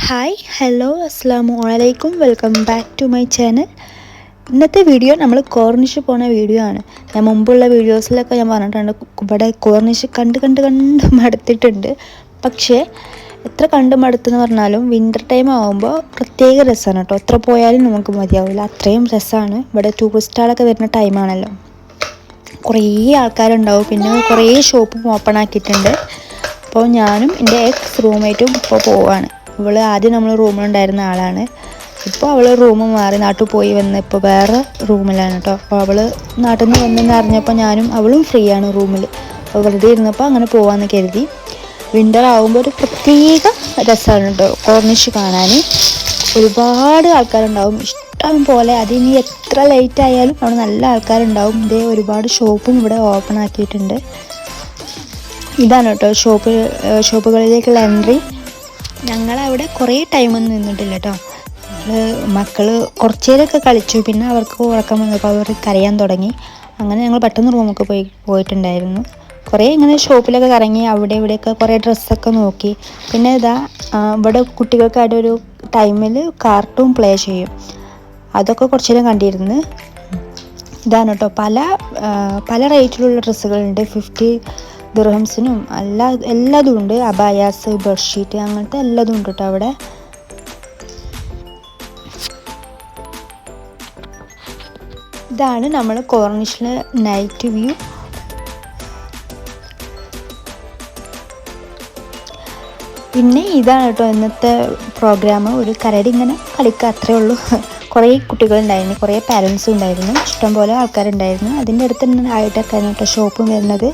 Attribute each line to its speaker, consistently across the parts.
Speaker 1: Hi hello അസ്സാം വലൈക്കും welcome back to my channel. ഇന്നത്തെ വീഡിയോ നമ്മൾ കോർണിഷ് പോണ വീഡിയോ ആണ്. ഞാൻ മുമ്പുള്ള വീഡിയോസിലൊക്കെ ഞാൻ പറഞ്ഞിട്ടുണ്ട് ഇവിടെ കോർണിഷ് കണ്ട് മടുത്തിട്ടുണ്ട്. പക്ഷേ എത്ര കണ്ട് മടുത്തെന്ന് പറഞ്ഞാലും വിൻ്റർ ടൈം ആകുമ്പോൾ പ്രത്യേക രസമാണ് കേട്ടോ. എത്ര പോയാലും നമുക്ക് മതിയാവില്ല, അത്രയും രസമാണ്. ഇവിടെ ടൂറിസ്റ്റുകളൊക്കെ വരുന്ന ടൈമാണല്ലോ, കുറേ ആൾക്കാരുണ്ടാവും. പിന്നെ കുറേ ഷോപ്പും ഓപ്പൺ ആക്കിയിട്ടുണ്ട്. അപ്പോൾ ഞാനും എൻ്റെ എക്സ് റൂംമേറ്റും ഇപ്പോൾ പോവാണ്. ഇവൾ ആദ്യം നമ്മൾ റൂമിലുണ്ടായിരുന്ന ആളാണ്. ഇപ്പോൾ അവൾ റൂം മാറി നാട്ടിൽ പോയി വന്ന് ഇപ്പോൾ വേറെ റൂമിലാണ് കേട്ടോ. അപ്പോൾ അവൾ നാട്ടിൽ നിന്ന് വന്നെന്ന് അറിഞ്ഞപ്പോൾ ഞാനും അവളും ഫ്രീ ആണ് റൂമിൽ. അപ്പോൾ വെറുതെ ഇരുന്നപ്പോൾ അങ്ങനെ പോകാമെന്ന് കരുതി. വിൻ്റർ ആകുമ്പോൾ ഒരു പ്രത്യേക രസമാണ് കേട്ടോ കോർണിഷ് കാണാൻ. ഒരുപാട് ആൾക്കാരുണ്ടാവും, ഇഷ്ടം പോലെ. അതിനി എത്ര ലേറ്റ് ആയാലും അവിടെ നല്ല ആൾക്കാരുണ്ടാവും. ഇതേ ഒരുപാട് ഷോപ്പും ഇവിടെ ഓപ്പൺ ആക്കിയിട്ടുണ്ട്. ഇതാണ് കേട്ടോ ഷോപ്പുകളിലേക്കുള്ള എൻട്രി. ഞങ്ങളവിടെ കുറേ ടൈമൊന്നും നിന്നിട്ടില്ല കേട്ടോ. മക്കൾ കുറച്ച് നേരമൊക്കെ കളിച്ചു, പിന്നെ അവർക്ക് ഉറക്കം വന്നപ്പോൾ അവർ കരയാൻ തുടങ്ങി. അങ്ങനെ ഞങ്ങൾ പെട്ടെന്ന് റൂമൊക്കെ പോയിട്ടുണ്ടായിരുന്നു. കുറേ ഇങ്ങനെ ഷോപ്പിലൊക്കെ കറങ്ങി, അവിടെ ഇവിടെയൊക്കെ കുറേ ഡ്രസ്സൊക്കെ നോക്കി. പിന്നെ ഇവിടെ കുട്ടികൾക്കായിട്ട് ഒരു ടൈമിൽ കാർട്ടൂൺ പ്ലേ ചെയ്യും, അതൊക്കെ കുറച്ച് നേരം കണ്ടിരുന്നു. ഇതാണ് കേട്ടോ പല റേറ്റിലുള്ള ഡ്രസ്സുകളുണ്ട്. 50 ദിർഹംസിനും എല്ലാതും ഉണ്ട്. അബായാസ്, ബെഡ്ഷീറ്റ്, അങ്ങനത്തെ എല്ലാതും ഉണ്ട് കേട്ടോ അവിടെ. ഇതാണ് നമ്മൾ കോർണിഷിലെ നൈറ്റ് വ്യൂ. പിന്നെ ഇതാണ് കേട്ടോ ഇന്നത്തെ പ്രോഗ്രാം. ഒരു കരടി ഇങ്ങനെ കളിക്കുക, അത്രേ ഉള്ളൂ. കുറേ കുട്ടികളുണ്ടായിരുന്നു, കുറേ പാരൻസും ഉണ്ടായിരുന്നു, ഇഷ്ടംപോലെ ആൾക്കാരുണ്ടായിരുന്നു. അതിൻ്റെ അടുത്ത് തന്നെ ആയിട്ടൊക്കെയാണ് കേട്ടോ ഷോപ്പും വരുന്നത്.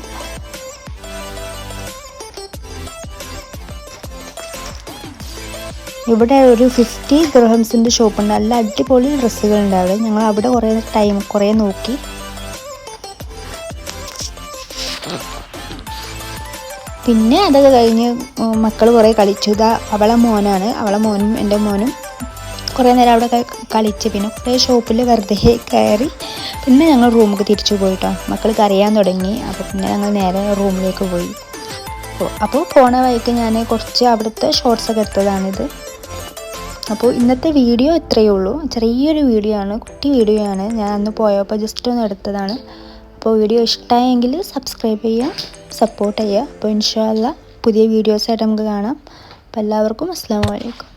Speaker 1: ഇവിടെ ഒരു 50 ദിർഹംസിൻ്റെ ഷോപ്പുണ്ട്. നല്ല അടിപൊളി ഡ്രസ്സുകളുണ്ട് അവിടെ. ഞങ്ങൾ അവിടെ കുറേ നോക്കി. പിന്നെ അതൊക്കെ കഴിഞ്ഞ് മക്കൾ കുറേ കളിച്ചു. അവളെ മോനും എൻ്റെ മോനും കുറേ നേരം അവിടെ കളിച്ച്. പിന്നെ കുറേ ഷോപ്പിൽ വെറുതെ കയറി. പിന്നെ ഞങ്ങൾ റൂമിലേക്ക് തിരിച്ചു പോയിട്ടോ. മക്കൾ കരയാൻ തുടങ്ങി. അപ്പോൾ പിന്നെ ഞങ്ങൾ നേരെ റൂമിലേക്ക് പോയി. അപ്പോൾ പോണ വഴിക്ക് ഞാൻ കുറച്ച് അവിടുത്തെ ഷോർട്സൊക്കെ എടുത്തതാണിത്. അപ്പോൾ ഇന്നത്തെ വീഡിയോ ഇത്രയേ ഉള്ളൂ. ചെറിയൊരു വീഡിയോ ആണ്, കുട്ടി വീഡിയോ ആണ്. ഞാൻ അന്ന് പോയപ്പോൾ ജസ്റ്റ് ഒന്ന് എടുത്തതാണ്. അപ്പോൾ വീഡിയോ ഇഷ്ടമായെങ്കിൽ സബ്സ്ക്രൈബ് ചെയ്യുക, സപ്പോർട്ട് ചെയ്യുക. അപ്പോൾ ഇൻഷാ അല്ലാഹ് പുതിയ വീഡിയോസായിട്ട് നമുക്ക് കാണാം. അപ്പോൾ എല്ലാവർക്കും അസ്സലാമു അലൈക്കും.